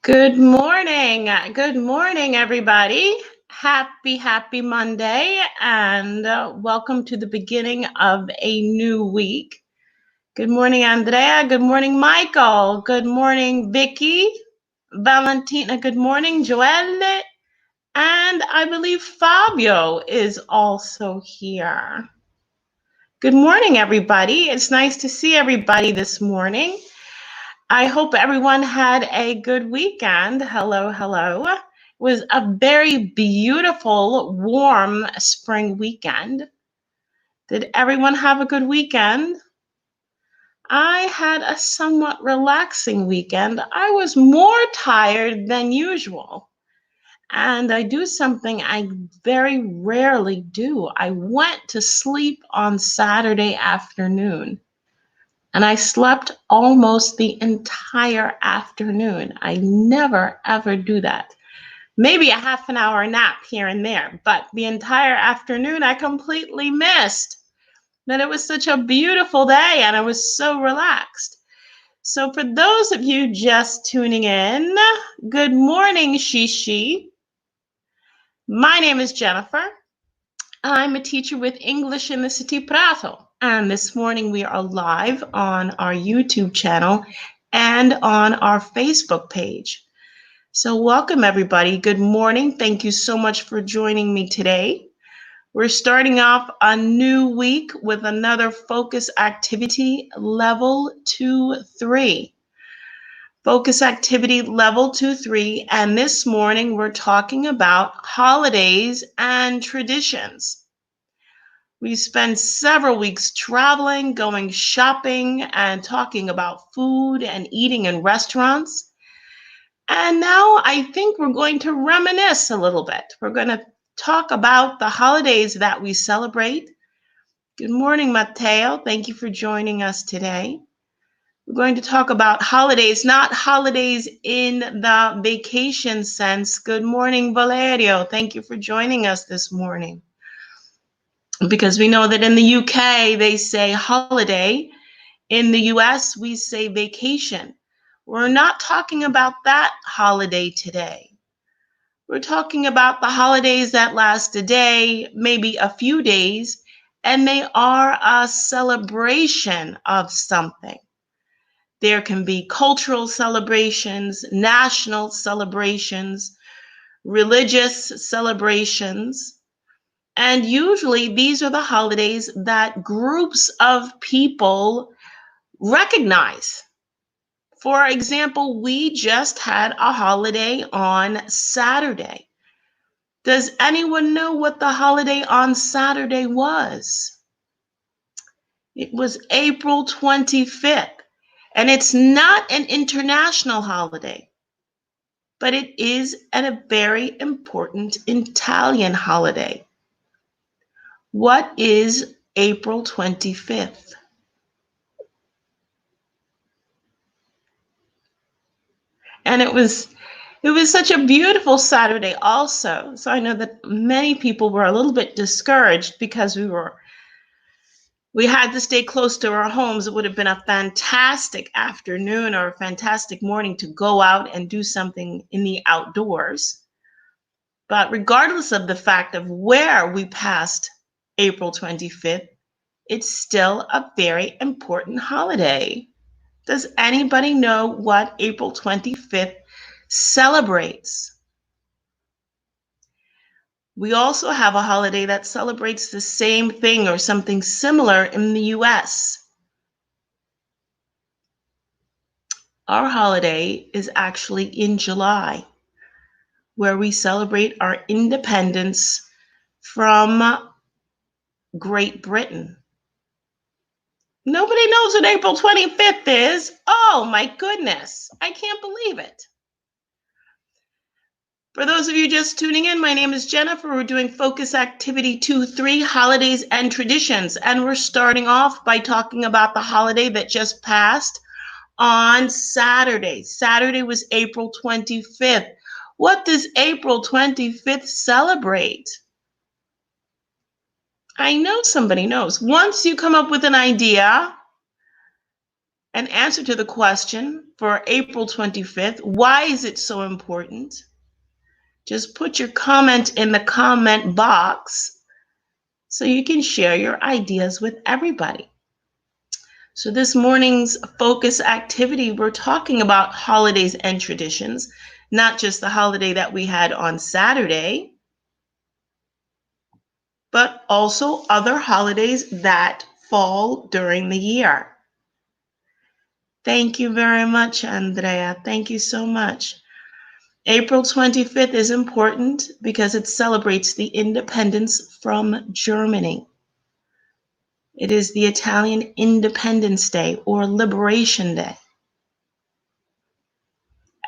Good morning. Good morning, everybody. Happy Monday, and welcome to the beginning of a new week. Good morning, Andrea. Good morning, Michael. Good morning, Vicky. Valentina. Good morning, Joelle. And I believe Fabio is also here. Good morning, everybody. It's nice to see everybody this morning. I hope everyone had a good weekend. Hello. It was a very beautiful, warm spring weekend. Did everyone have a good weekend? I had a somewhat relaxing weekend. I was more tired than usual. And I do something I very rarely do. I went to sleep on Saturday afternoon. And I slept almost the entire afternoon. I never, ever do that. Maybe a half an hour nap here and there, but the entire afternoon I completely missed. But it was such a beautiful day and I was so relaxed. So for those of you just tuning in, good morning, Shishi. My name is Jennifer. I'm a teacher with English in the City Prato. And this morning we are live on our YouTube channel and on our Facebook page. So welcome everybody. Good morning. Thank you so much for joining me today. We're starting off a new week with another focus activity level 2-3. Focus activity level 2-3. And this morning we're talking about holidays and traditions. We spent several weeks traveling, going shopping, and talking about food and eating in restaurants. And now I think we're going to reminisce a little bit. We're going to talk about the holidays that we celebrate. Good morning, Matteo. Thank you for joining us today. We're going to talk about holidays, not holidays in the vacation sense. Good morning, Valerio. Thank you for joining us this morning. Because we know that in the UK, they say holiday. In the US, we say vacation. We're not talking about that holiday today. We're talking about the holidays that last a day, maybe a few days, and they are a celebration of something. There can be cultural celebrations, national celebrations, religious celebrations. And usually these are the holidays that groups of people recognize. For example, we just had a holiday on Saturday. Does anyone know what the holiday on Saturday was? It was April 25th. And it's not an international holiday, but it is a very important Italian holiday. What is April 25th? And it was such a beautiful Saturday also. So I know that many people were a little bit discouraged because we had to stay close to our homes. It would have been a fantastic afternoon or a fantastic morning to go out and do something in the outdoors. But regardless of the fact of where we passed April 25th, it's still a very important holiday. Does anybody know what April 25th celebrates? We also have a holiday that celebrates the same thing or something similar in the US. Our holiday is actually in July, where we celebrate our independence from Great Britain. Nobody knows what April 25th is. Oh my goodness, I can't believe it. For those of you just tuning in, my name is Jennifer. We're doing Focus Activity 2-3, Holidays and Traditions. And we're starting off by talking about the holiday that just passed on Saturday. Saturday was April 25th. What does April 25th celebrate? I know somebody knows. Once you come up with an idea, an answer to the question for April 25th, why is it so important? Just put your comment in the comment box so you can share your ideas with everybody. So this morning's focus activity, we're talking about holidays and traditions, not just the holiday that we had on Saturday, but also other holidays that fall during the year. Thank you very much, Andrea. Thank you so much. April 25th is important because it celebrates the independence from Germany. It is the Italian Independence Day or Liberation Day.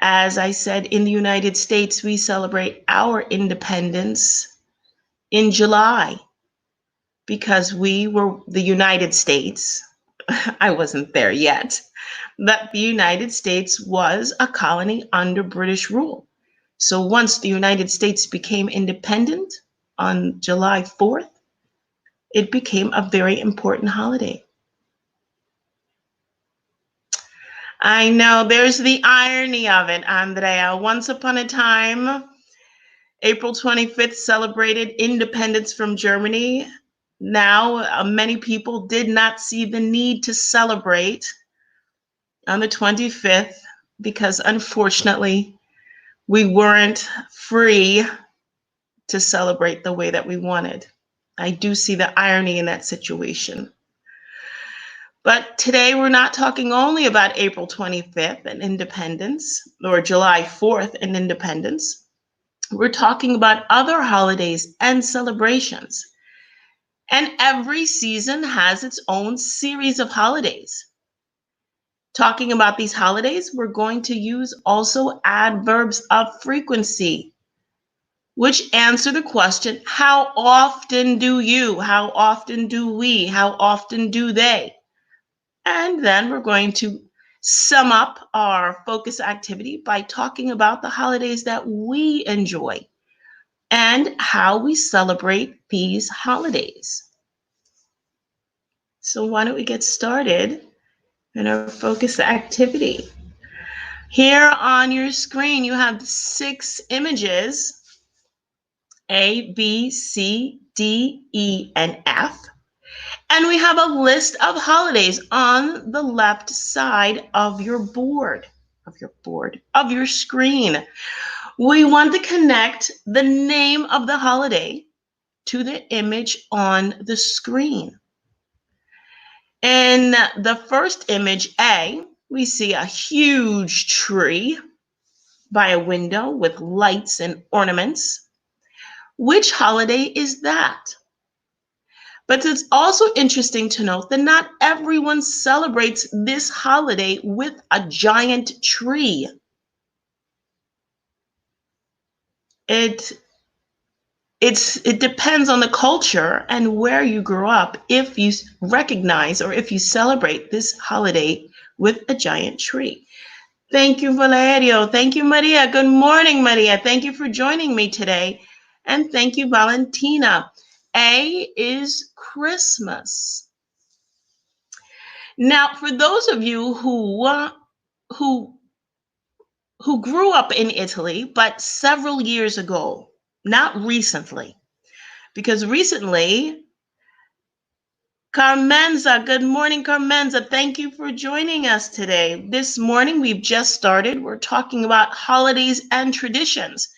As I said, in the United States, we celebrate our independence in July because we were the United States. I wasn't there yet, but the United States was a colony under British rule. So once the United States became independent on July 4th, it became a very important holiday. I know there's the irony of it, Andrea. Once upon a time, April 25th celebrated independence from Germany. Now, many people did not see the need to celebrate on the 25th because unfortunately, we weren't free to celebrate the way that we wanted. I do see the irony in that situation. But today we're not talking only about April 25th and independence or July 4th and independence. We're talking about other holidays and celebrations. And every season has its own series of holidays. Talking about these holidays, we're going to use also adverbs of frequency, which answer the question, how often do you, how often do we, how often do they? And then we're going to sum up our focus activity by talking about the holidays that we enjoy and how we celebrate these holidays. So why don't we get started in our focus activity? Here on your screen, you have 6 images, A, B, C, D, E, and F. And we have a list of holidays on the left side of your board, of your screen. We want to connect the name of the holiday to the image on the screen. In the first image, A, we see a huge tree by a window with lights and ornaments. Which holiday is that? But it's also interesting to note that not everyone celebrates this holiday with a giant tree. It depends on the culture and where you grew up if you recognize or if you celebrate this holiday with a giant tree. Thank you, Valerio. Thank you, Maria. Good morning, Maria. Thank you for joining me today. And thank you, Valentina. A is Christmas. Now, for those of you who grew up in Italy, but several years ago, not recently, because recently, Carmenza, good morning, Carmenza. Thank you for joining us today. This morning, we've just started. We're talking about holidays and traditions.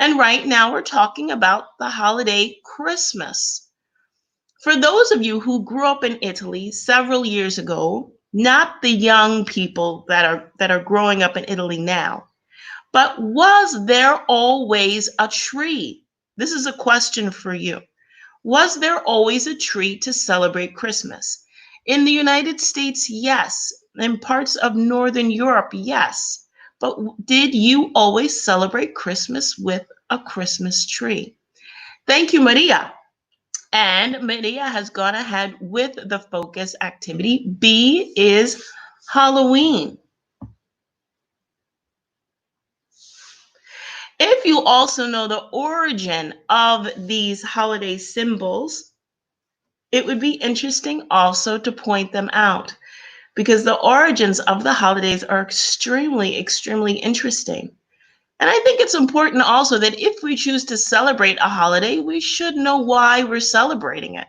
And right now, we're talking about the holiday Christmas. For those of you who grew up in Italy several years ago, not the young people that are growing up in Italy now, but was there always a tree? This is a question for you. Was there always a tree to celebrate Christmas? In the United States, yes. In parts of Northern Europe, yes. But did you always celebrate Christmas with a Christmas tree? Thank you, Maria. And Maria has gone ahead with the focus activity. B is Halloween. If you also know the origin of these holiday symbols, it would be interesting also to point them out. because the origins of the holidays are extremely, extremely interesting. And I think it's important also that if we choose to celebrate a holiday, we should know why we're celebrating it.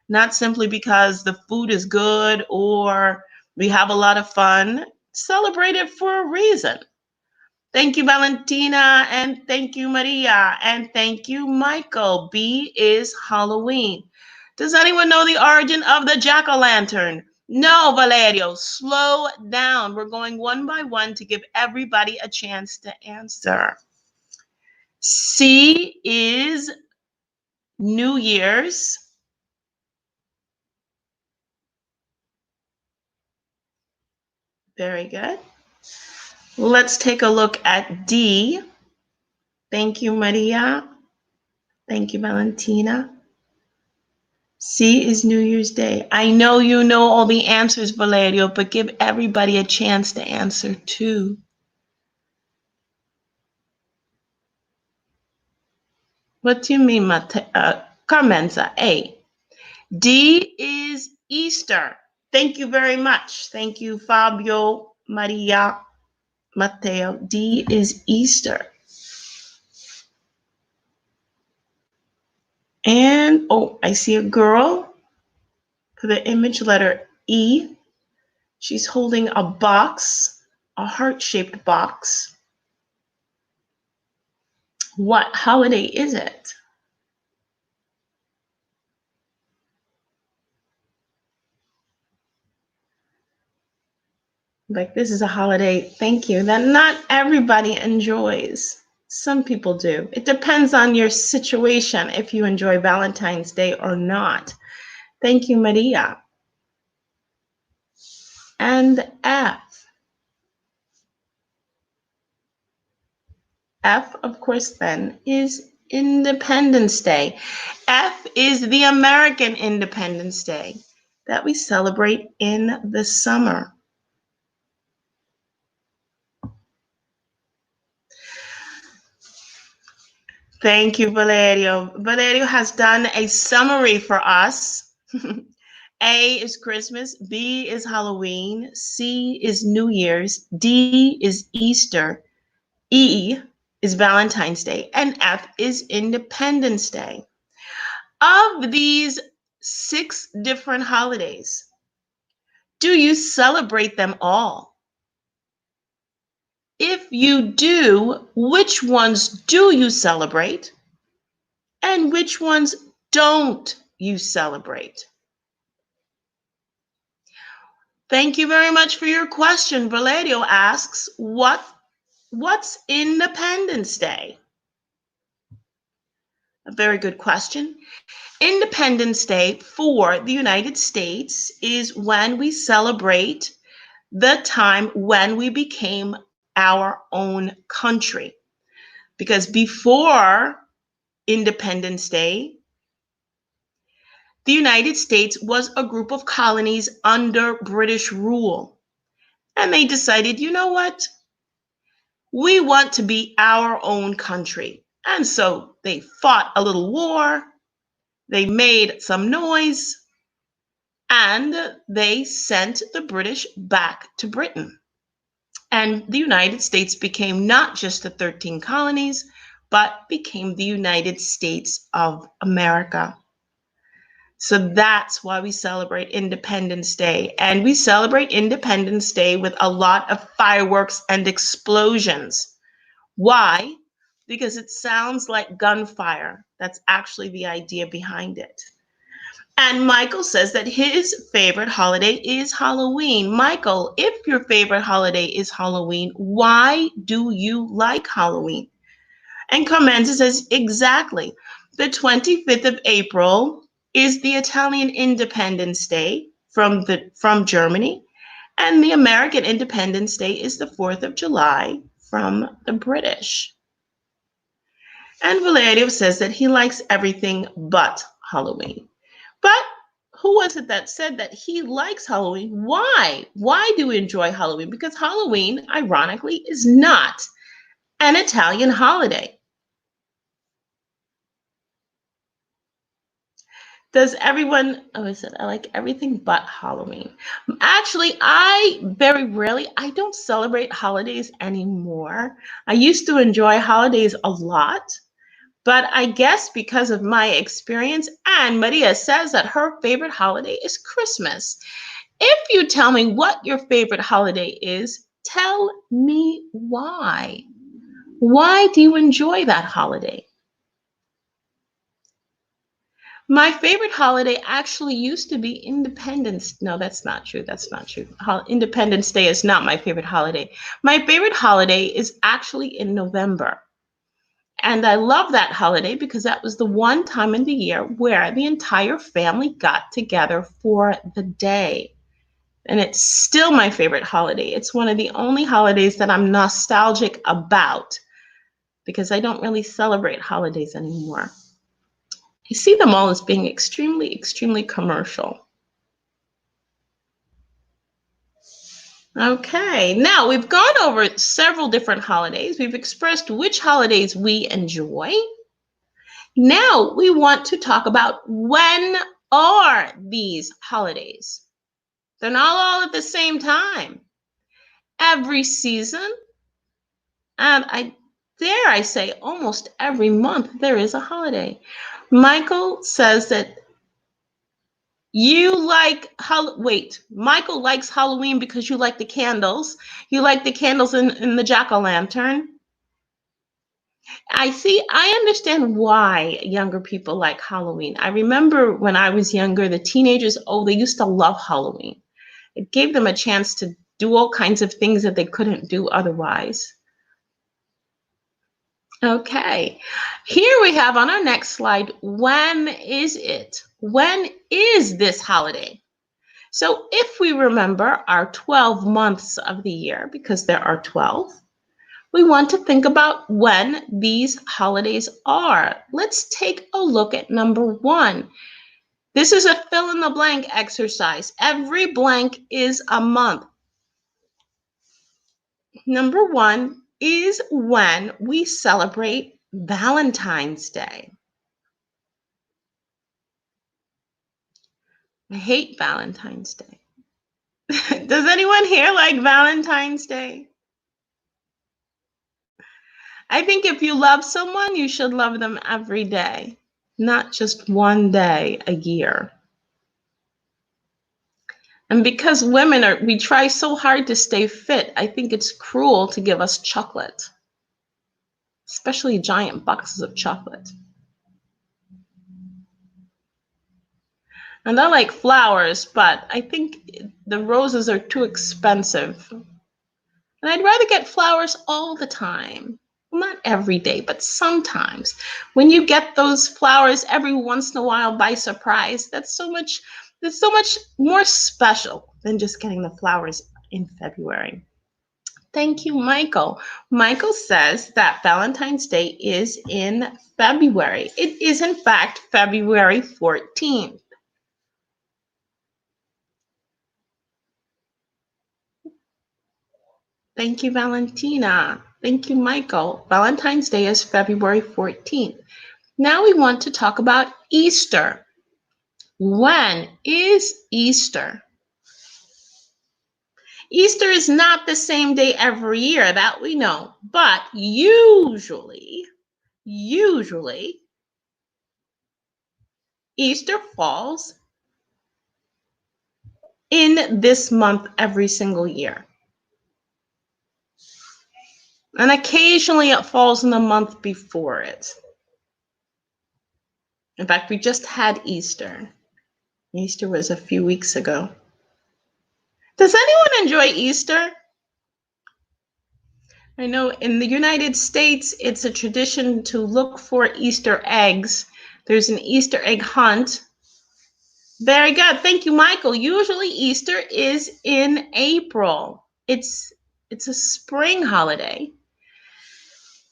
Not simply because the food is good or we have a lot of fun. Celebrate it for a reason. Thank you, Valentina, and thank you, Maria, and thank you, Michael. B is Halloween. Does anyone know the origin of the jack-o'-lantern? No, Valerio, slow down. We're going one by one to give everybody a chance to answer. C is New Year's. Very good. Let's take a look at D. Thank you, Maria. Thank you, Valentina. C is New Year's Day. I know you know all the answers, Valerio, but give everybody a chance to answer too. What do you mean, Carmenza? A. D is Easter. Thank you very much. Thank you, Fabio, Maria, Matteo. D is Easter. And, oh, I see a girl for the image letter E. She's holding a box, a heart-shaped box. What holiday is it? Like, this is a holiday, thank you, that not everybody enjoys. Some people do. It depends on your situation if you enjoy Valentine's Day or not. Thank you, Maria. And F. F, of course, then, is Independence Day. F is the American Independence Day that we celebrate in the summer. Thank you, Valerio. Valerio has done a summary for us. A is Christmas, B is Halloween, C is New Year's, D is Easter, E is Valentine's Day, and F is Independence Day. Of these 6 different holidays, do you celebrate them all? If you do, which ones do you celebrate? And which ones don't you celebrate? Thank you very much for your question. Valerio asks, what's Independence Day? A very good question. Independence Day for the United States is when we celebrate the time when we became our own country. Because before Independence Day, the United States was a group of colonies under British rule. And they decided, you know what? We want to be our own country. And so they fought a little war, they made some noise, and they sent the British back to Britain. And the United States became not just the 13 colonies, but became the United States of America. So that's why we celebrate Independence Day. And we celebrate Independence Day with a lot of fireworks and explosions. Why? Because it sounds like gunfire. That's actually the idea behind it. And Michael says that his favorite holiday is Halloween. Michael, if your favorite holiday is Halloween, why do you like Halloween? And Carmenza says, exactly. The 25th of April is the Italian Independence Day from Germany, and the American Independence Day is the 4th of July from the British. And Valerio says that he likes everything but Halloween. But who was it that said that he likes Halloween? Why? Why do we enjoy Halloween? Because Halloween, ironically, is not an Italian holiday. Does everyone, oh, is it, I like everything but Halloween. Actually, I very rarely, I don't celebrate holidays anymore. I used to enjoy holidays a lot, but I guess because of my experience, and Maria says that her favorite holiday is Christmas. If you tell me what your favorite holiday is, tell me why. Why do you enjoy that holiday? My favorite holiday actually used to be Independence. No, that's not true. That's not true. Independence Day is not my favorite holiday. My favorite holiday is actually in November. And I love that holiday because that was the one time in the year where the entire family got together for the day. And it's still my favorite holiday. It's one of the only holidays that I'm nostalgic about because I don't really celebrate holidays anymore. I see them all as being extremely, extremely commercial. Okay, now we've gone over several different holidays. We've expressed which holidays we enjoy. Now we want to talk about when are these holidays? They're not all at the same time. Every season, and I dare I say almost every month, there is a holiday. Michael says that you like, Michael likes Halloween because you like the candles. You like the candles in the jack-o'-lantern. I understand why younger people like Halloween. I remember when I was younger, the teenagers, they used to love Halloween. It gave them a chance to do all kinds of things that they couldn't do otherwise. Okay, here we have on our next slide, when is it? When is this holiday? So if we remember our 12 months of the year, because there are 12, we want to think about when these holidays are. Let's take a look at number 1. This is a fill in the blank exercise. Every blank is a month. Number 1 is when we celebrate Valentine's Day. I hate Valentine's Day. Does anyone here like Valentine's Day? I think if you love someone, you should love them every day, not just one day a year. And because we try so hard to stay fit, I think it's cruel to give us chocolate, especially giant boxes of chocolate. And I like flowers, but I think the roses are too expensive. And I'd rather get flowers all the time. Not every day, but sometimes. When you get those flowers every once in a while by surprise, that's so much more special than just getting the flowers in February. Thank you, Michael. Michael says that Valentine's Day is in February. It is, in fact, February 14th. Thank you, Valentina. Thank you, Michael. Valentine's Day is February 14th. Now we want to talk about Easter. When is Easter? Easter is not the same day every year, that we know, but usually, Easter falls in this month every single year. And occasionally it falls in the month before it. In fact, we just had Easter. Easter was a few weeks ago. Does anyone enjoy Easter? I know in the United States, it's a tradition to look for Easter eggs. There's an Easter egg hunt. Very good. Thank you, Michael. Usually Easter is in April. It's a spring holiday.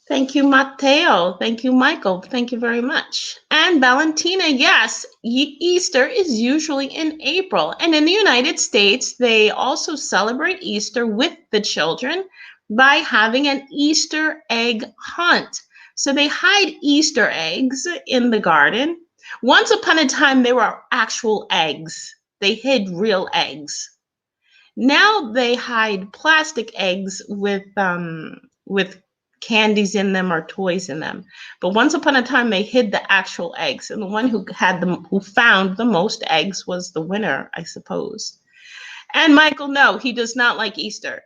Thank you, Matteo. Thank you, Michael. Thank you very much. And Valentina, yes, Easter is usually in April. And in the United States, they also celebrate Easter with the children by having an Easter egg hunt. So they hide Easter eggs in the garden, Once upon a time, they were actual eggs. They hid real eggs. Now they hide plastic eggs with candies in them or toys in them. But once upon a time, they hid the actual eggs, and the one who found the most eggs was the winner, I suppose. And Michael, no, he does not like Easter.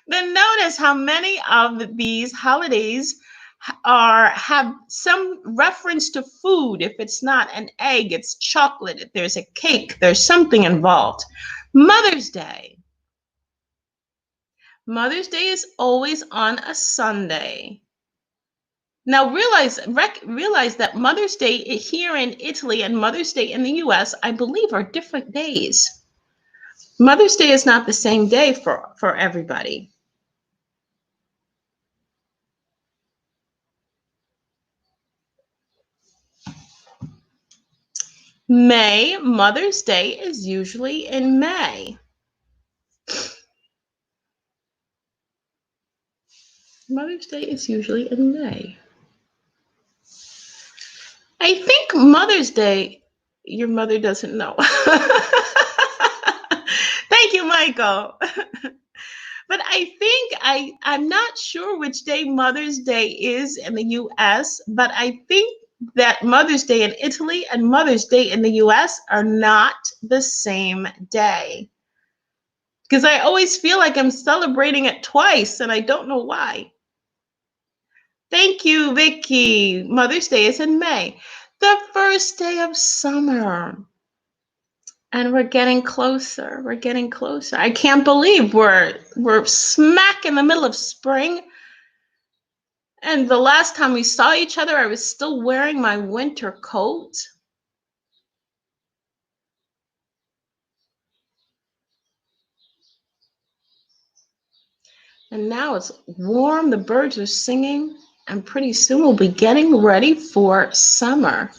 Then notice how many of these holidays have some reference to food. If it's not an egg, it's chocolate. There's a cake. There's something involved. Mother's Day. Mother's Day is always on a Sunday. Now realize that Mother's Day here in Italy and Mother's Day in the US, I believe, are different days. Mother's Day is not the same day for everybody. May, Mother's Day is usually in May. Mother's Day is usually in May. I think Mother's Day, your mother doesn't know. Thank you, Michael. But I think I'm not sure which day Mother's Day is in the US, but I think that Mother's Day in Italy and Mother's Day in the US are not the same day. Because I always feel like I'm celebrating it twice, and I don't know why. Thank you, Vicky. Mother's Day is in May, the first day of summer. And we're getting closer. We're getting closer. I can't believe we're smack in the middle of spring. And the last time we saw each other, I was still wearing my winter coat. And now it's warm. The birds are singing. And pretty soon we'll be getting ready for summer.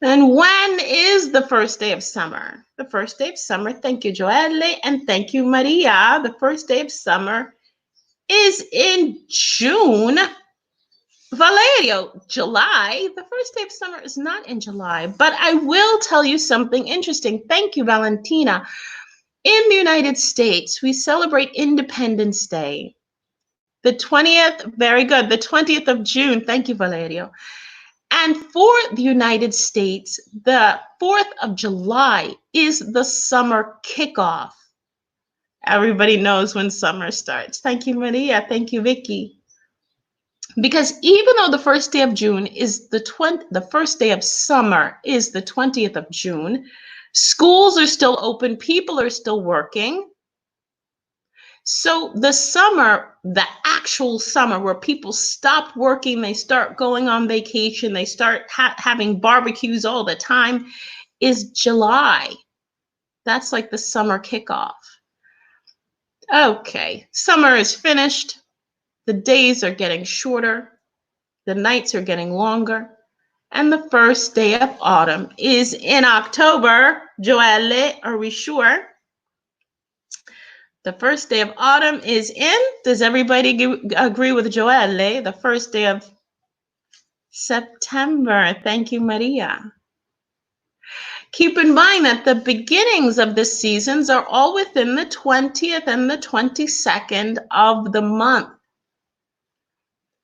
And when is the first day of summer? The first day of summer, thank you, Joelle, and thank you, Maria. The first day of summer is in June. Valerio, July. The first day of summer is not in July, but I will tell you something interesting. Thank you, Valentina. In the United States, we celebrate Independence Day. The 20th, very good, the 20th of June. Thank you, Valerio. And for the United States, the 4th of July is the summer kickoff. Everybody knows when summer starts. Thank you, Maria. Thank you, Vicky. Because even though the first day of June is the first day of summer is the 20th of June, schools are still open, people are still working. So the summer, the actual summer where people stop working, they start going on vacation, they start having barbecues all the time, is July. That's like the summer kickoff. Okay, summer is finished. The days are getting shorter. The nights are getting longer. And the first day of autumn is in October. Joelle, are we sure? The first day of autumn is in, does everybody agree with Joelle? The first day of September. Thank you, Maria. Keep in mind that the beginnings of the seasons are all within the 20th and the 22nd of the month.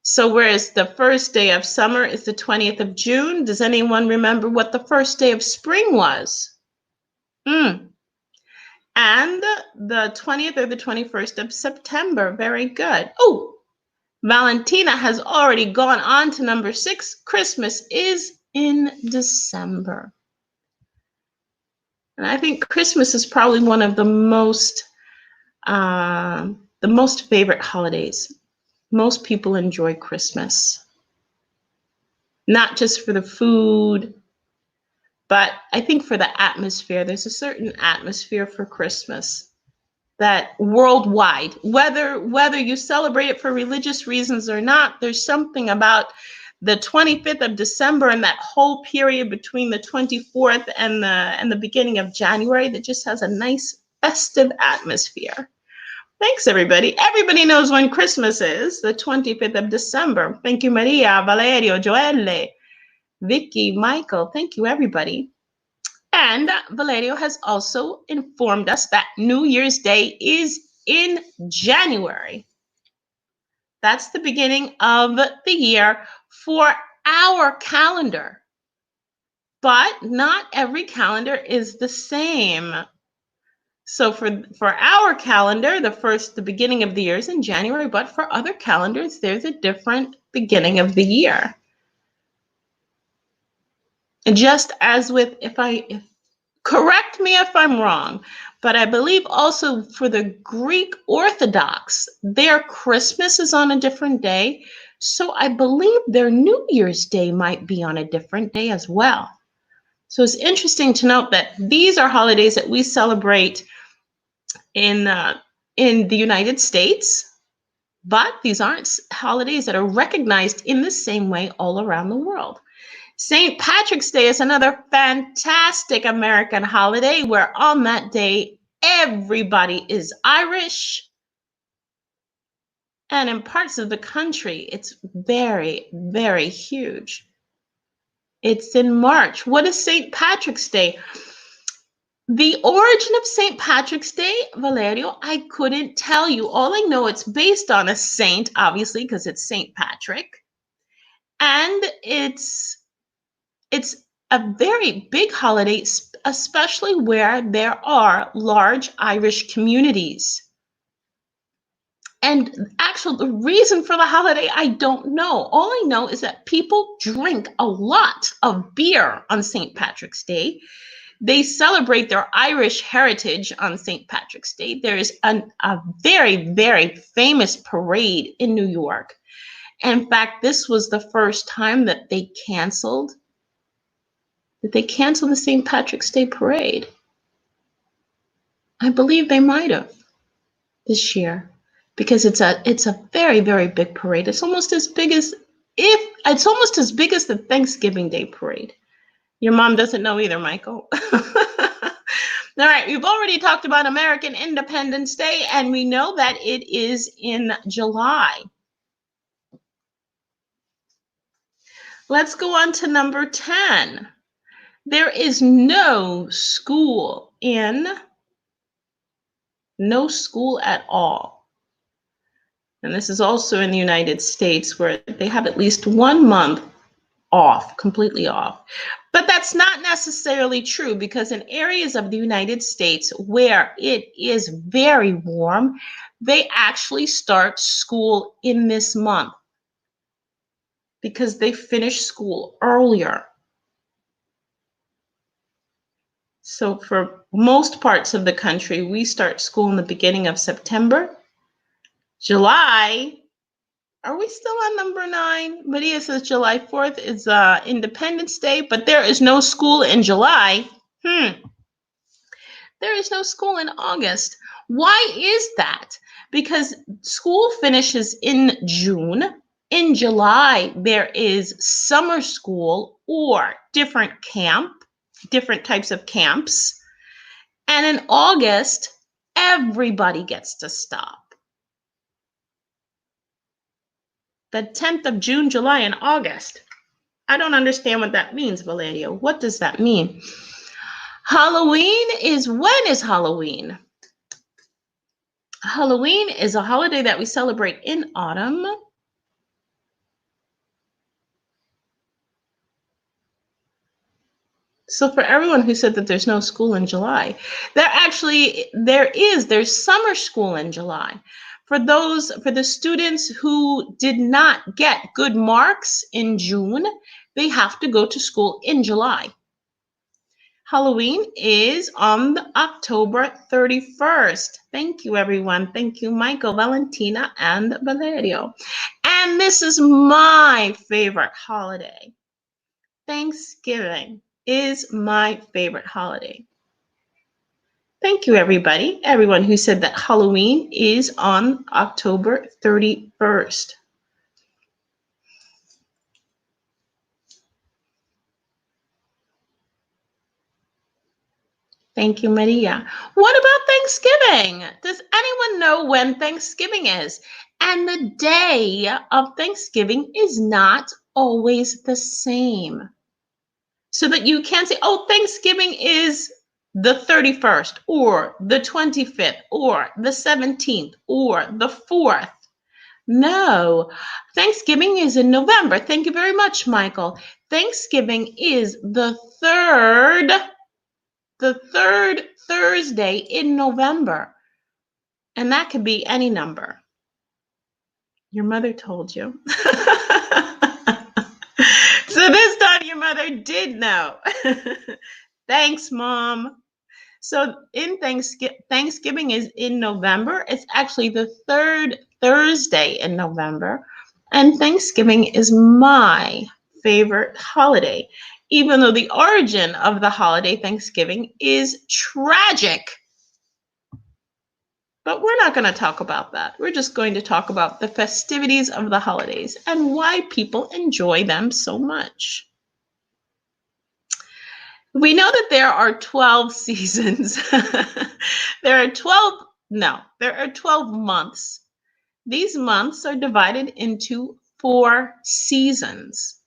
So whereas the first day of summer is the 20th of June, does anyone remember what the first day of spring was? And the 20th or the 21st of September. Very good. Oh, Valentina has already gone on to number 6. Christmas is in December. And I think Christmas is probably one of the most favorite holidays. Most people enjoy Christmas. Not just for the food, but I think for the atmosphere. There's a certain atmosphere for Christmas that worldwide, whether you celebrate it for religious reasons or not, there's something about the 25th of December and that whole period between the 24th and the beginning of January that just has a nice festive atmosphere. Thanks, everybody. Everybody knows when Christmas is, the 25th of December. Thank you, Maria, Valerio, Joelle, Vicky, Michael. Thank you, everybody. And Valerio has also informed us that New Year's Day is in January. That's the beginning of the year for our calendar. But not every calendar is the same. So for our calendar, the beginning of the year is in January, but for other calendars, there's a different beginning of the year. And just as with, correct me if I'm wrong, but I believe also for the Greek Orthodox, their Christmas is on a different day. So I believe their New Year's Day might be on a different day as well. So it's interesting to note that these are holidays that we celebrate in the United States, but these aren't holidays that are recognized in the same way all around the world. St. Patrick's Day is another fantastic American holiday where on that day, everybody is Irish. And in parts of the country, it's very, very huge. It's in March. What is St. Patrick's Day? The origin of St. Patrick's Day, Valerio, I couldn't tell you. All I know, it's based on a saint, obviously, because it's St. Patrick. And it's a very big holiday, especially where there are large Irish communities. And actually, the reason for the holiday, I don't know. All I know is that people drink a lot of beer on St. Patrick's Day. They celebrate their Irish heritage on St. Patrick's Day. There is a very, very famous parade in New York. In fact, this was the first time that they canceled the St. Patrick's Day parade. I believe they might have this year because it's a very, very big parade. It's almost as big as the Thanksgiving Day parade. Your mom doesn't know either, Michael. All right, we've already talked about American Independence Day, and we know that it is in July. Let's go on to number 10. There is no school at all. And this is also in the United States where they have at least 1 month off, completely off. But that's not necessarily true because in areas of the United States where it is very warm, they actually start school in this month because they finish school earlier. So for most parts of the country, we start school in the beginning of September. July, are we still on number 9? Maria says July 4th is Independence Day, but there is no school in July. There is no school in August. Why is that? Because school finishes in June. In July, there is summer school or different types of camps. And in August, everybody gets to stop. The 10th of June, July, and August. I don't understand what that means, Valerio. What does that mean? Halloween is, when is Halloween? Halloween is a holiday that we celebrate in autumn. So for everyone who said that there's no school in July, there's summer school in July. For the students who did not get good marks in June, they have to go to school in July. Halloween is on October 31st. Thank you, everyone. Thank you, Michael, Valentina, and Valerio. And this is my favorite holiday. Thanksgiving is my favorite holiday. Thank you, everybody. Everyone who said that Halloween is on October 31st. Thank you, Maria. What about Thanksgiving? Does anyone know when Thanksgiving is? And the day of Thanksgiving is not always the same. So that you can't say, oh, Thanksgiving is the 31st or the 25th or the 17th or the 4th. No, Thanksgiving is in November. Thank you very much, Michael. Thanksgiving is the third Thursday in November. And that could be any number. Your mother told you. So this time your mother did know. Thanks, Mom. So in Thanksgiving is in November. It's actually the third Thursday in November. And Thanksgiving is my favorite holiday, even though the origin of the holiday Thanksgiving is tragic. But we're not going to talk about that. We're just going to talk about the festivities of the holidays and why people enjoy them so much. We know that there are 12 seasons. There are 12 months. These months are divided into 4 seasons.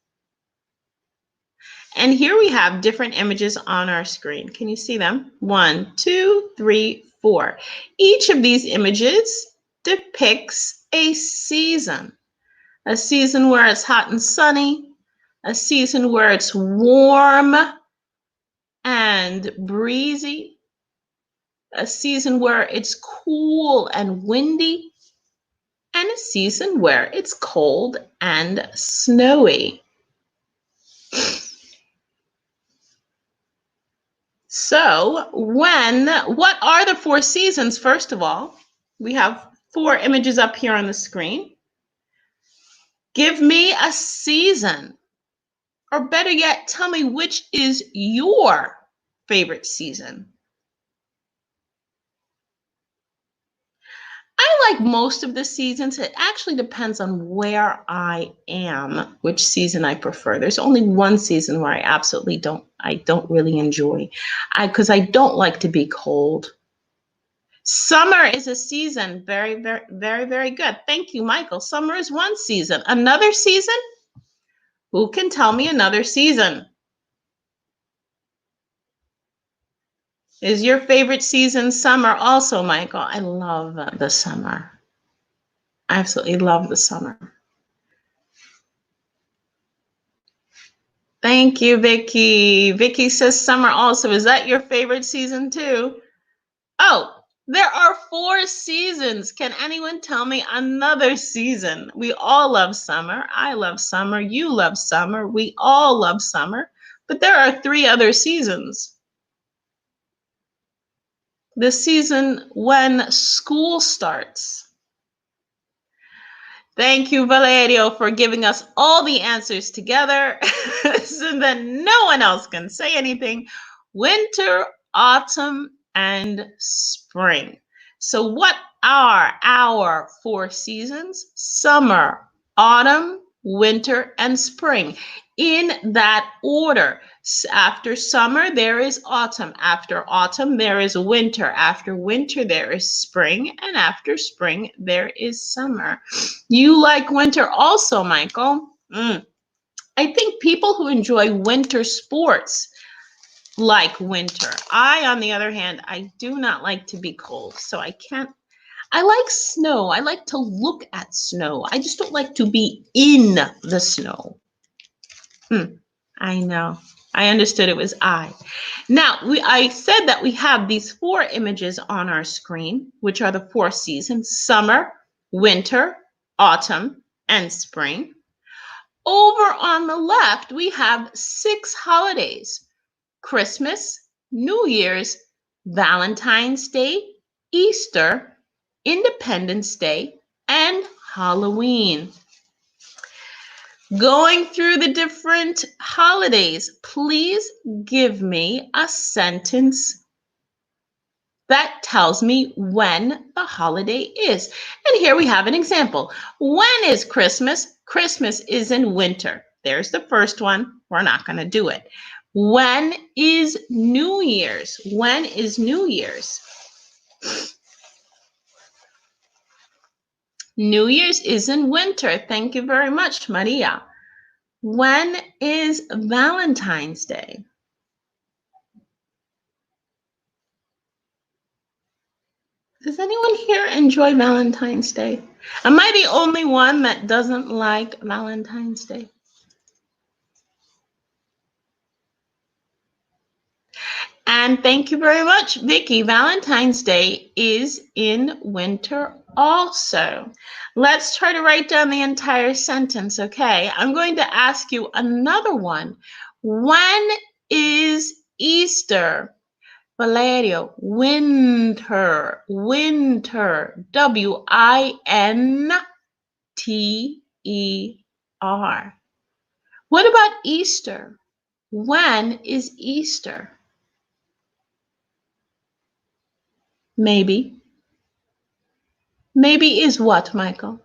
And here we have different images on our screen. Can you see them? 1, 2, 3, 4. Each of these images depicts a season where it's hot and sunny, a season where it's warm and breezy, a season where it's cool and windy, and a season where it's cold and snowy. So what are the 4 seasons? First of all, we have 4 images up here on the screen. Give me a season, or better yet, tell me which is your favorite season. I like most of the seasons. It actually depends on where I am, which season I prefer. There's only one season where I don't really enjoy, because I don't like to be cold. Summer is a season. Very, very, very, very good. Thank you, Michael. Summer is one season. Another season? Who can tell me another season? Is your favorite season summer also, Michael? I love the summer. I absolutely love the summer. Thank you, Vicky. Vicky says summer also. Is that your favorite season too? Oh, there are 4 seasons. Can anyone tell me another season? We all love summer. I love summer. You love summer. We all love summer. But there are 3 other seasons. The season when school starts. Thank you, Valerio, for giving us all the answers together so that no one else can say anything. Winter, autumn, and spring. So what are our 4 seasons? Summer, autumn, winter, and spring. In that order. After summer, there is autumn. After autumn, there is winter. After winter, there is spring. And after spring, there is summer. You like winter also, Michael? I think people who enjoy winter sports like winter. I, on the other hand, I do not like to be cold, so I can't. I like snow. I like to look at snow. I just don't like to be in the snow. I know. I understood it was I. Now, I said that we have these 4 images on our screen, which are the 4 seasons: summer, winter, autumn, and spring. Over on the left, we have 6 holidays: Christmas, New Year's, Valentine's Day, Easter, Independence Day, and Halloween. Going through the different holidays, please give me a sentence that tells me when the holiday is. And here we have an example. When is Christmas? Christmas is in winter. There's the first one. We're not going to do it. When is New Year's? When is New Year's? New Year's is in winter. Thank you very much, Maria. When is Valentine's Day? Does anyone here enjoy Valentine's Day? Am I the only one that doesn't like Valentine's Day? And thank you very much, Vicky. Valentine's Day is in winter also. Let's try to write down the entire sentence, okay? I'm going to ask you another one. When is Easter? Valerio, winter, winter, W-I-N-T-E-R. What about Easter? When is Easter? Maybe. Maybe is what, Michael?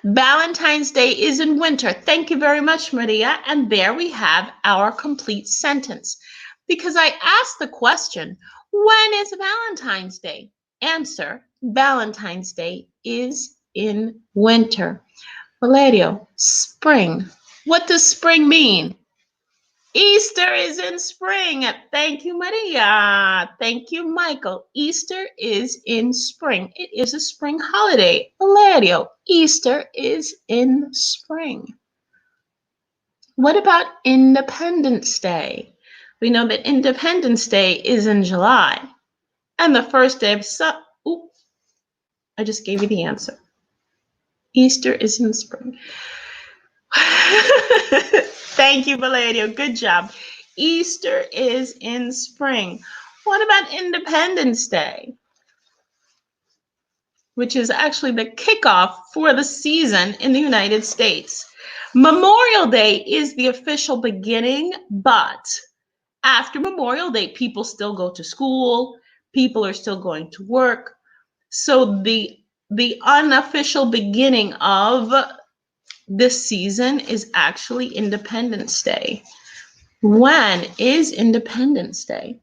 Valentine's Day is in winter. Thank you very much, Maria. And there we have our complete sentence. Because I asked the question, when is Valentine's Day? Answer, Valentine's Day is in winter. Valerio, spring. What does spring mean? Easter is in spring. Thank you, Maria. Thank you, Michael. Easter is in spring. It is a spring holiday. Valerio, Easter is in spring. What about Independence Day? We know that Independence Day is in July. And the first day of I just gave you the answer. Easter is in spring. Thank you, Valerio. Good job. Easter is in spring. What about Independence Day? Which is actually the kickoff for the season in the United States. Memorial Day is the official beginning, but after Memorial Day, people still go to school, people are still going to work. So the unofficial beginning of this season is actually Independence Day. When is Independence Day?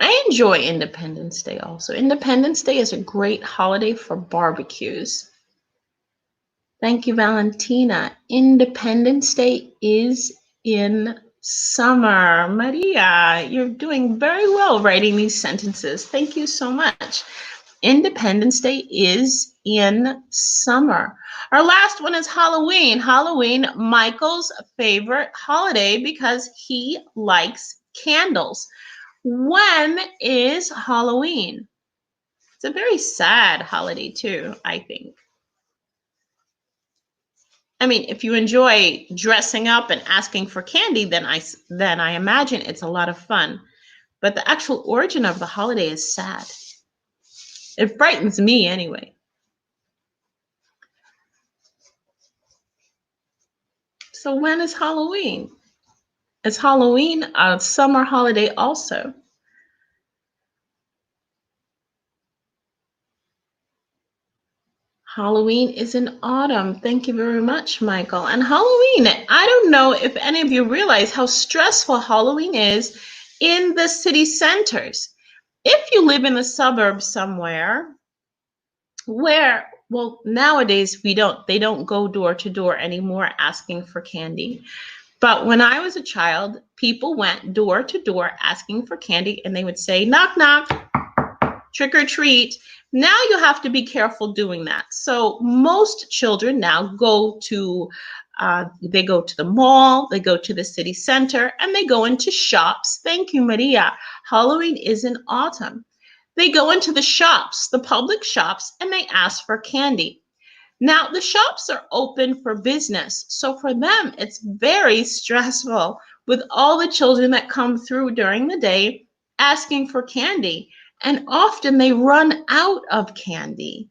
I enjoy Independence Day also. Independence Day is a great holiday for barbecues. Thank you, Valentina. Independence Day is in summer. Maria, you're doing very well writing these sentences. Thank you so much. Independence Day is in summer. Our last one is Halloween. Halloween, Michael's favorite holiday because he likes candles. When is Halloween? It's a very sad holiday too, I think. I mean, if you enjoy dressing up and asking for candy, then I imagine it's a lot of fun. But the actual origin of the holiday is sad. It frightens me anyway. So when is Halloween? Is Halloween a summer holiday also? Halloween is in autumn. Thank you very much, Michael. And Halloween, I don't know if any of you realize how stressful Halloween is in the city centers. If you live in the suburbs somewhere where, well, nowadays they don't go door to door anymore asking for candy. But when I was a child, people went door to door asking for candy and they would say, knock, knock, trick or treat. Now you have to be careful doing that. So most children now go to the mall, they go to the city center, and they go into shops. Thank you, Maria. Halloween is in autumn. They go into the shops, the public shops, and they ask for candy. Now, the shops are open for business. So for them, it's very stressful with all the children that come through during the day asking for candy. And often they run out of candy.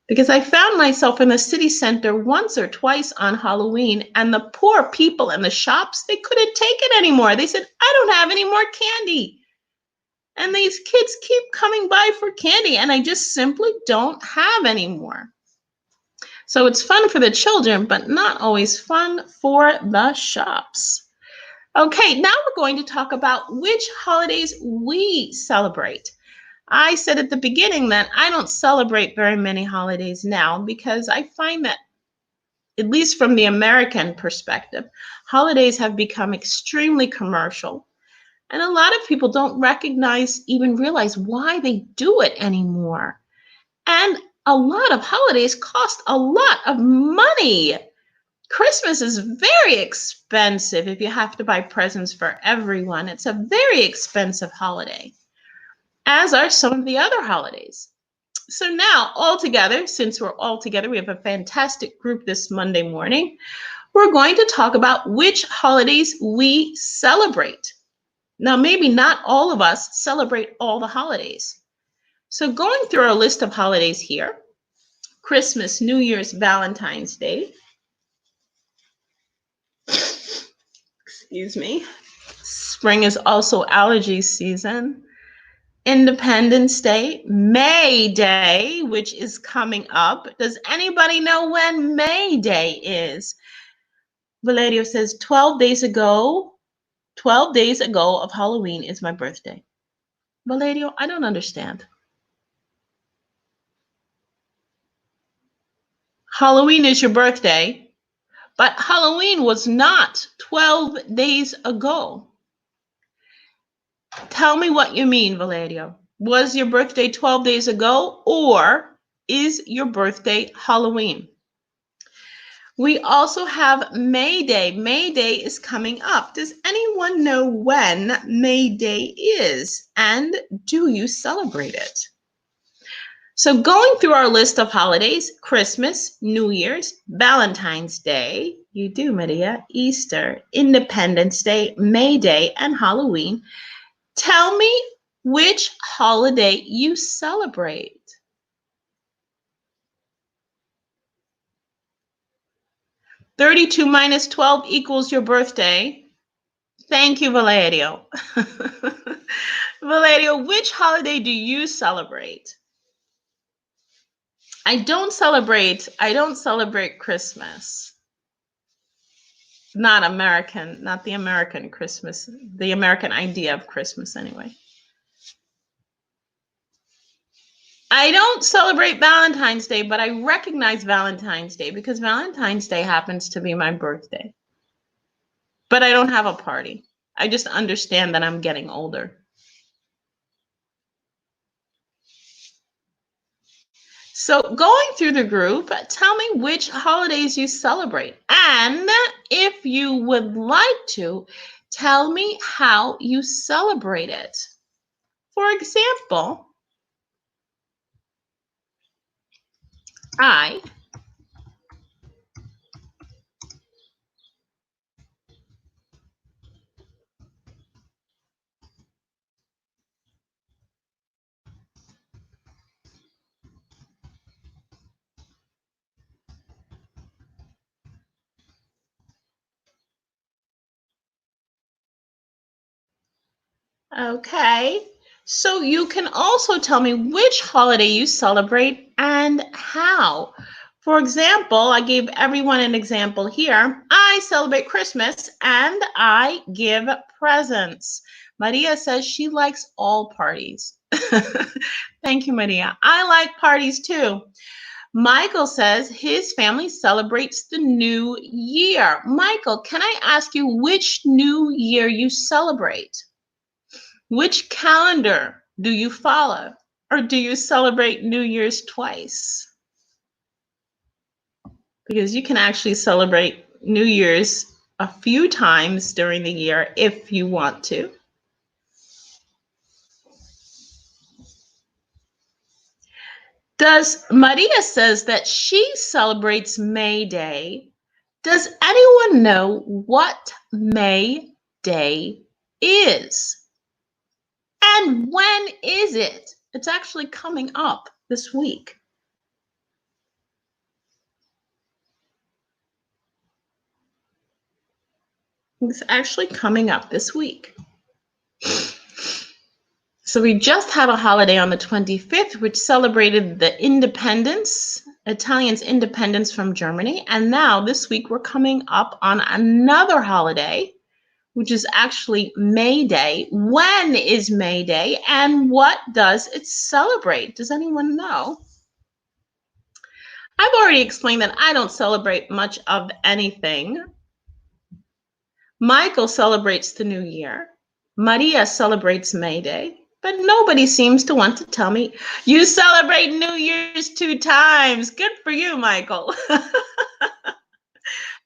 Because I found myself in the city center once or twice on Halloween, and the poor people in the shops, they couldn't take it anymore. They said, I don't have any more candy. And these kids keep coming by for candy, and I just simply don't have anymore. So it's fun for the children, but not always fun for the shops. Okay, now we're going to talk about which holidays we celebrate. I said at the beginning that I don't celebrate very many holidays now because I find that, at least from the American perspective, holidays have become extremely commercial. And a lot of people don't even realize why they do it anymore. And a lot of holidays cost a lot of money. Christmas is very expensive if you have to buy presents for everyone. It's a very expensive holiday, as are some of the other holidays. So now, all together, since we're all together, we have a fantastic group this Monday morning. We're going to talk about which holidays we celebrate. Now, maybe not all of us celebrate all the holidays. So going through our list of holidays here, Christmas, New Year's, Valentine's Day. Excuse me. Spring is also allergy season. Independence Day, May Day, which is coming up. Does anybody know when May Day is? Valerio says 12 days ago of Halloween is my birthday. Valerio, I don't understand. Halloween is your birthday, but Halloween was not 12 days ago. Tell me what you mean, Valerio. Was your birthday 12 days ago, or is your birthday Halloween? We also have May Day. May Day is coming up. Does anyone know when May Day is? And do you celebrate it? So going through our list of holidays, Christmas, New Year's, Valentine's Day, you do, Maria, Easter, Independence Day, May Day, and Halloween. Tell me which holiday you celebrate. 32 minus 12 equals your birthday. Thank you, Valerio. Valerio, which holiday do you celebrate? I don't celebrate Christmas. Not the American Christmas, the American idea of Christmas anyway. I don't celebrate Valentine's Day, but I recognize Valentine's Day because Valentine's Day happens to be my birthday. But I don't have a party. I just understand that I'm getting older. So going through the group, tell me which holidays you celebrate. And if you would like to, tell me how you celebrate it. For example, okay. So you can also tell me which holiday you celebrate and how. For example, I gave everyone an example here. I celebrate Christmas and I give presents. Maria says she likes all parties. Thank you, Maria. I like parties too. Michael says his family celebrates the new year. Michael, can I ask you which new year you celebrate? Which calendar do you follow? Or do you celebrate New Year's twice? Because you can actually celebrate New Year's a few times during the year if you want to. Maria says that she celebrates May Day. Does anyone know what May Day is? And when is it? It's actually coming up this week. It's actually coming up this week. So we just had a holiday on the 25th, which celebrated the independence, Italians' independence from Germany. And now this week we're coming up on another holiday, which is actually May Day. When is May Day and what does it celebrate? Does anyone know? I've already explained that I don't celebrate much of anything. Michael celebrates the New Year. Maria celebrates May Day. But nobody seems to want to tell me, you celebrate New Year's 2 times. Good for you, Michael.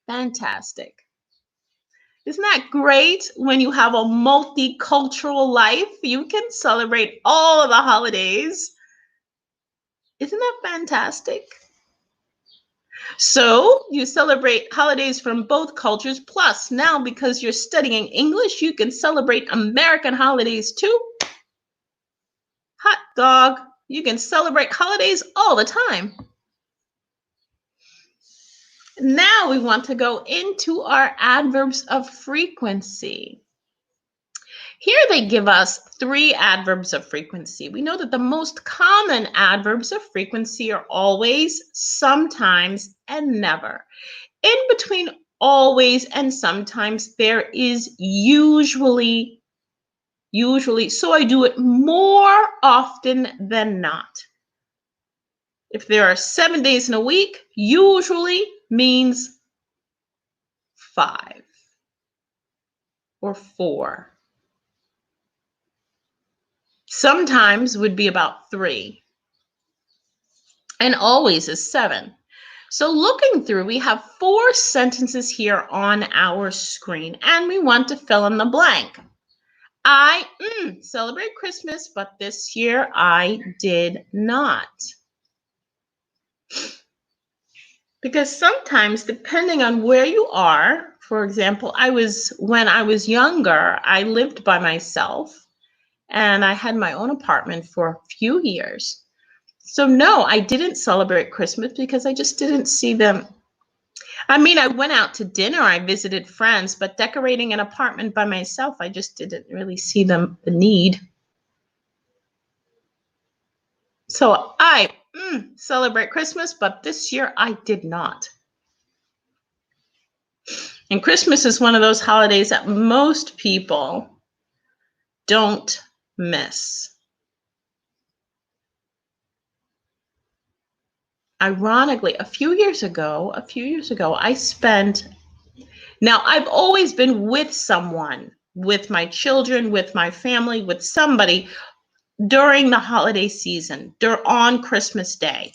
Fantastic. Isn't that great when you have a multicultural life? You can celebrate all of the holidays. Isn't that fantastic? So you celebrate holidays from both cultures. Plus, now because you're studying English, you can celebrate American holidays too. Hot dog. You can celebrate holidays all the time. Now we want to go into our adverbs of frequency. Here they give us 3 adverbs of frequency. We know that the most common adverbs of frequency are always, sometimes, and never. In between always and sometimes, there is usually, so I do it more often than not. If there are 7 days in a week, usually means 5 or 4. Sometimes would be about 3. And always is 7. So looking through, we have 4 sentences here on our screen, and we want to fill in the blank. I celebrate Christmas, but this year I did not. Because sometimes, depending on where you are, for example, when I was younger, I lived by myself and I had my own apartment for a few years. So no, I didn't celebrate Christmas because I just didn't see them. I mean, I went out to dinner, I visited friends, but decorating an apartment by myself, I just didn't really see the need. So I celebrate Christmas, but this year I did not. And Christmas is one of those holidays that most people don't miss. Ironically, a few years ago, now I've always been with someone, with my children, with my family, with somebody during the holiday season, on Christmas Day.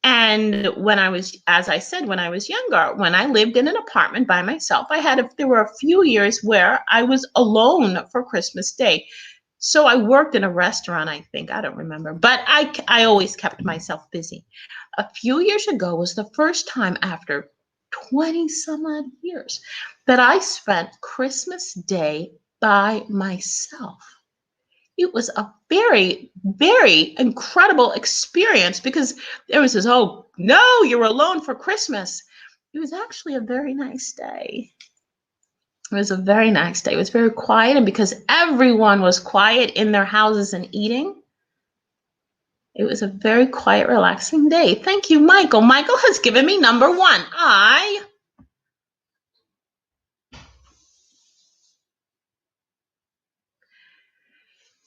And when I was, as I said, when I was younger, when I lived in an apartment by myself, there were a few years where I was alone for Christmas Day. So I worked in a restaurant, I think, I don't remember, but I always kept myself busy. A few years ago was the first time after 20 some odd years that I spent Christmas Day by myself. It was a very, very incredible experience because there was this, oh, no, you're alone for Christmas. It was actually a very nice day. It was a very nice day. It was very quiet. And because everyone was quiet in their houses and eating, it was a very quiet, relaxing day. Thank you, Michael. Michael has given me number 1.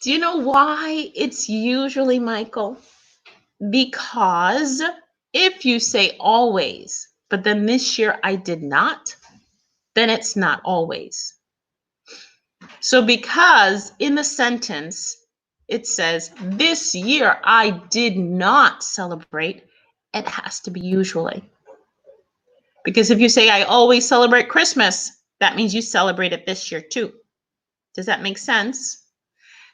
Do you know why it's usually Michael? Because if you say always, but then this year I did not, then it's not always. So because in the sentence, it says, this year I did not celebrate, it has to be usually. Because if you say, I always celebrate Christmas, that means you celebrate it this year too. Does that make sense?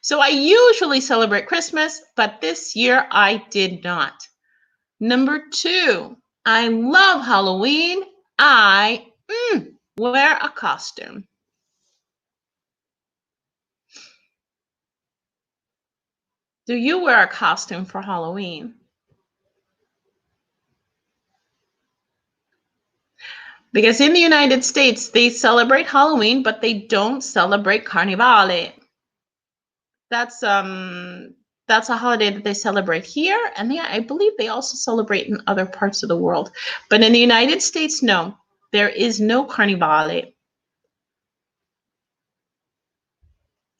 So I usually celebrate Christmas, but this year I did not. Number 2, I love Halloween. I wear a costume. Do you wear a costume for Halloween? Because in the United States, they celebrate Halloween, but they don't celebrate Carnevale. That's a holiday that they celebrate here, and I believe they also celebrate in other parts of the world. But in the United States, no, there is no Carnevale.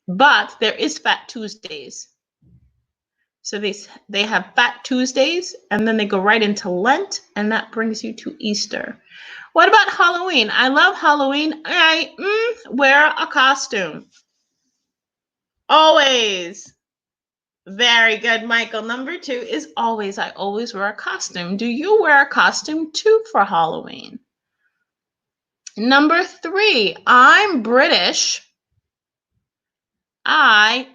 But there is Fat Tuesdays. So they have Fat Tuesdays, and then they go right into Lent, and that brings you to Easter. What about Halloween? I love Halloween. I wear a costume. Always. Very good, Michael. Number 2 is always. I always wear a costume. Do you wear a costume too for Halloween? Number 3, I'm British. I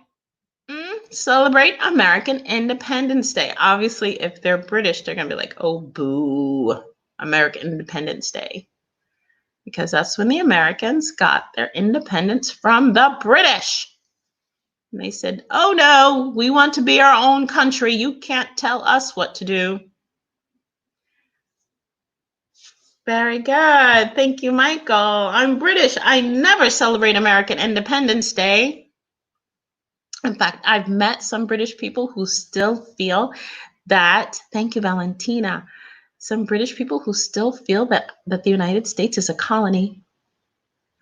celebrate American Independence Day. Obviously, if they're British, they're going to be like, oh, boo, American Independence Day. Because that's when the Americans got their independence from the British. And they said, oh, no, we want to be our own country. You can't tell us what to do. Very good. Thank you, Michael. I'm British. I never celebrate American Independence Day. In fact, I've met some British people who still feel that, thank you, Valentina, some British people who still feel that the United States is a colony.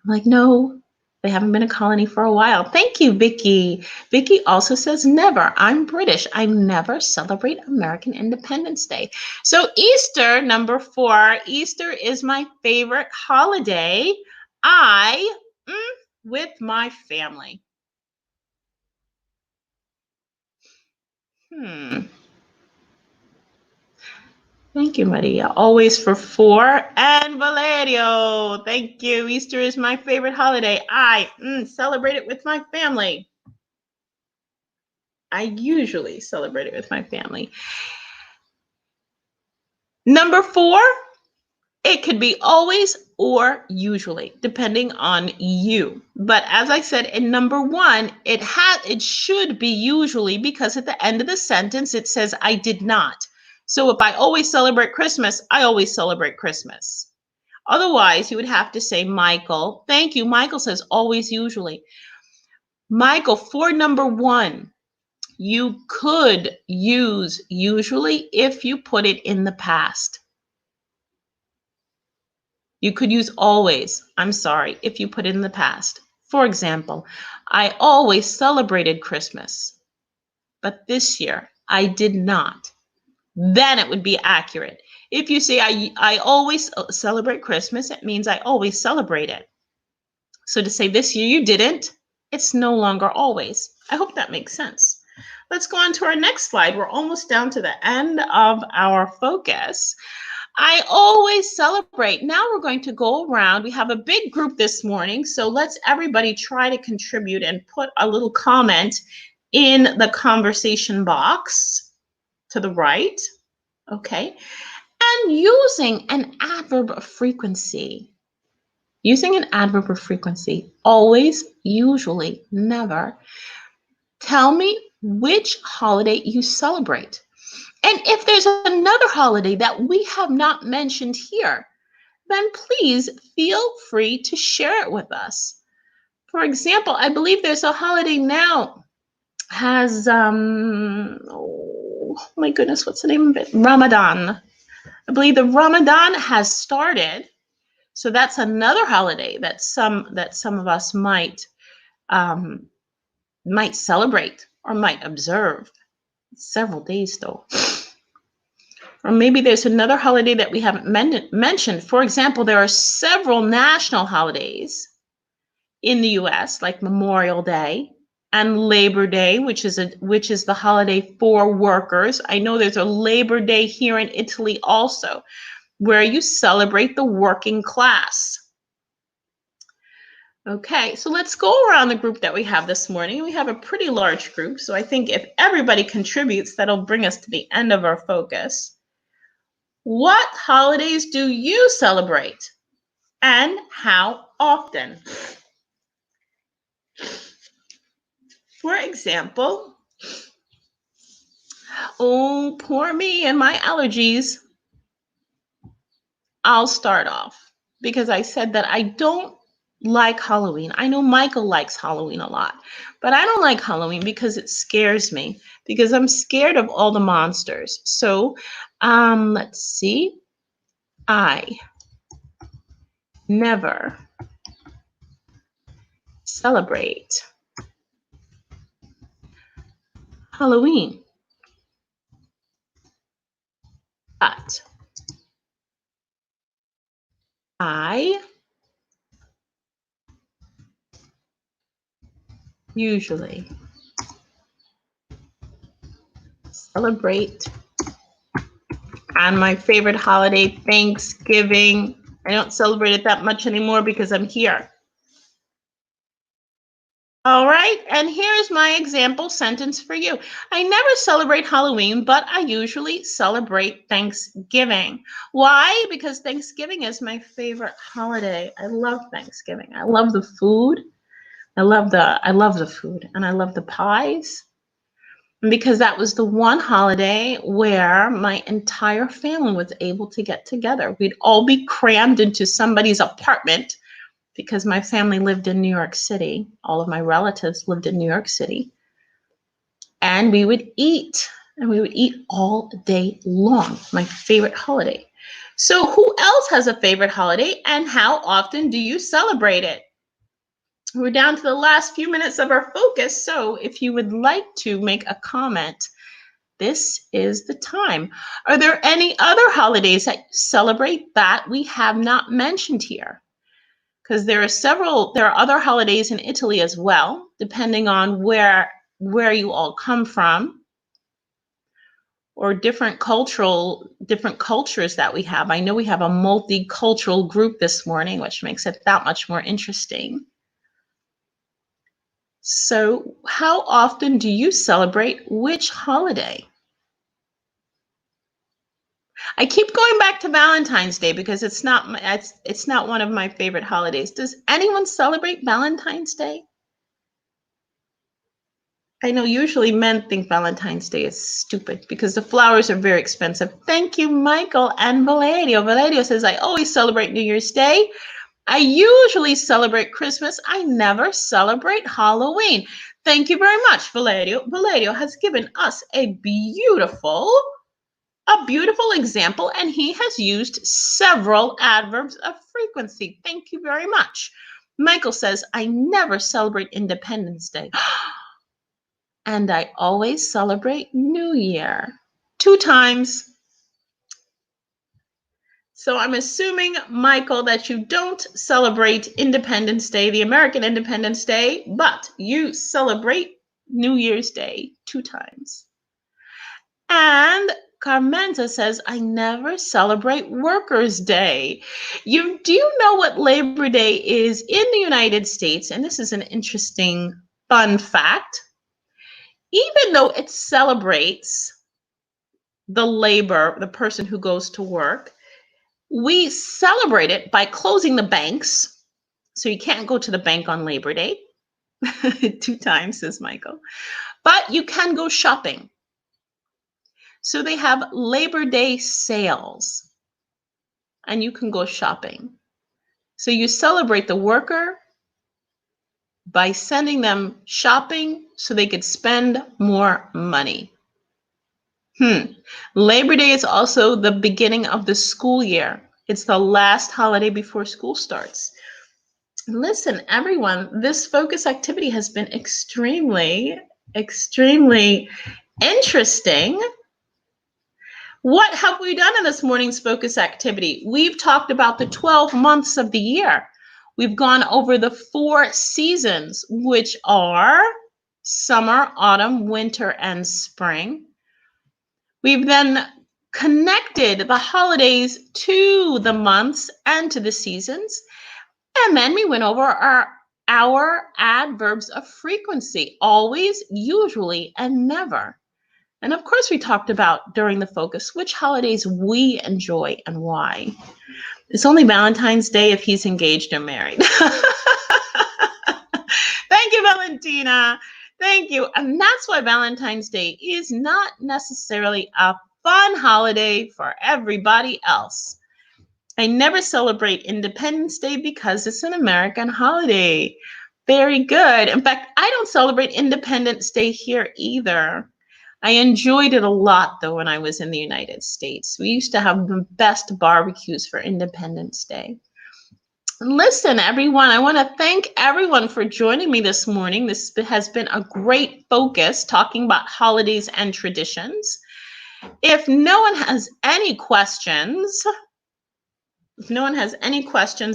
I'm like, no, they haven't been a colony for a while. Thank you, Vicky. Vicky also says, never. I'm British. I never celebrate American Independence Day. So Easter, number 4, Easter is my favorite holiday. With my family. Thank you, Maria. Always for 4. And Valerio, thank you. Easter is my favorite holiday. I celebrate it with my family. I usually celebrate it with my family. Number 4, it could be always or usually, depending on you. But as I said in number 1, it should be usually, because at the end of the sentence it says I did not. So if I always celebrate Christmas, I always celebrate Christmas. Otherwise, you would have to say Michael. Thank you. Michael says always usually. Michael, for number 1, you could use usually if you put it in the past. You could use always, I'm sorry, if you put it in the past. For example, I always celebrated Christmas, but this year I did not. Then it would be accurate. If you say I always celebrate Christmas, it means I always celebrate it. So to say this year you didn't, it's no longer always. I hope that makes sense. Let's go on to our next slide. We're almost down to the end of our focus. I always celebrate. Now we're going to go around. We have a big group this morning, so let's everybody try to contribute and put a little comment in the conversation box to the right. Okay. And using an adverb of frequency. Using an adverb of frequency, always, usually, never. Tell me which holiday you celebrate. And if there's another holiday that we have not mentioned here, then please feel free to share it with us. For example, I believe there's a holiday now has, oh my goodness, what's the name of it? Ramadan. I believe the Ramadan has started. So that's another holiday that some of us might celebrate or might observe. Several days though. Or maybe there's another holiday that we haven't mentioned. For example, there are several national holidays in the US, like Memorial Day and Labor Day, which is the holiday for workers. I know there's a Labor Day here in Italy also, where you celebrate the working class. Okay, so let's go around the group that we have this morning. We have a pretty large group, so I think if everybody contributes, that'll bring us to the end of our focus. What holidays do you celebrate and how often? For example, oh, poor me and my allergies. I'll start off because I said that I don't like Halloween. I know Michael likes Halloween a lot, but I don't like Halloween because it scares me, because I'm scared of all the monsters. So let's see. I never celebrate Halloween, but I usually celebrate on my favorite holiday, Thanksgiving. I don't celebrate it that much anymore because I'm here. All right, and here's my example sentence for you. I never celebrate Halloween, but I usually celebrate Thanksgiving. Why? Because Thanksgiving is my favorite holiday. I love Thanksgiving. I love the food. I love the food, and I love the pies. Because that was the one holiday where my entire family was able to get together. We'd all be crammed into somebody's apartment because my family lived in New York City. All of my relatives lived in New York City. And we would eat, and we would eat all day long. My favorite holiday. So who else has a favorite holiday, and how often do you celebrate it? We're down to the last few minutes of our focus. So if you would like to make a comment, this is the time. Are there any other holidays that you celebrate that we have not mentioned here? Because there are other holidays in Italy as well, depending on where you all come from, or different cultures that we have. I know we have a multicultural group this morning, which makes it that much more interesting. So, how often do you celebrate which holiday? I keep going back to Valentine's Day because it's not one of my favorite holidays. Does anyone celebrate Valentine's Day? I know usually men think Valentine's Day is stupid because the flowers are very expensive. Thank you, Michael and Valerio. Valerio says, I always celebrate New Year's Day. I usually celebrate Christmas. I never celebrate Halloween. Thank you very much, Valerio. Valerio has given us a beautiful example, and he has used several adverbs of frequency. Thank you very much. Michael says, I never celebrate Independence Day. And I always celebrate New Year. 2 times. So I'm assuming, Michael, that you don't celebrate Independence Day, the American Independence Day, but you celebrate New Year's Day 2 times. And Carmenza says, I never celebrate Workers' Day. Do you know what Labor Day is in the United States? And this is an interesting, fun fact. Even though it celebrates the person who goes to work, we celebrate it by closing the banks. So you can't go to the bank on Labor Day. 2 times, says Michael. But you can go shopping. So they have Labor Day sales, and you can go shopping. So you celebrate the worker by sending them shopping so they could spend more money. Labor Day is also the beginning of the school year. It's the last holiday before school starts. Listen, everyone, this focus activity has been extremely, extremely interesting. What have we done in this morning's focus activity? We've talked about the 12 months of the year. We've gone over the 4 seasons, which are summer, autumn, winter, and spring. We've then connected the holidays to the months and to the seasons. And then we went over our adverbs of frequency, always, usually, and never. And of course, we talked about during the focus which holidays we enjoy and why. It's only Valentine's Day if he's engaged or married. Thank you, Valentina. Thank you. And that's why Valentine's Day is not necessarily a fun holiday for everybody else. I never celebrate Independence Day because it's an American holiday. Very good. In fact, I don't celebrate Independence Day here either. I enjoyed it a lot, though, when I was in the United States. We used to have the best barbecues for Independence Day. Listen, everyone, I want to thank everyone for joining me this morning. This has been a great focus talking about holidays and traditions. If no one has any questions,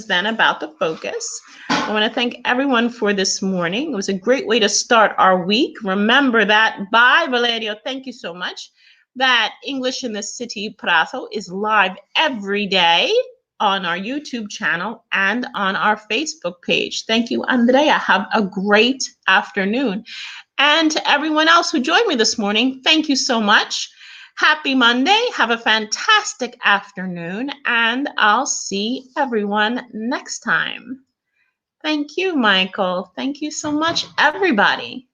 then about the focus, I want to thank everyone for this morning. It was a great way to start our week. Remember that, bye, Valerio, thank you so much, that English in the City Prato is live every day on our YouTube channel and on our Facebook page. Thank you, Andrea. Have a great afternoon. And to everyone else who joined me this morning, thank you so much. Happy Monday. Have a fantastic afternoon, and I'll see everyone next time. Thank you, Michael. Thank you so much, everybody.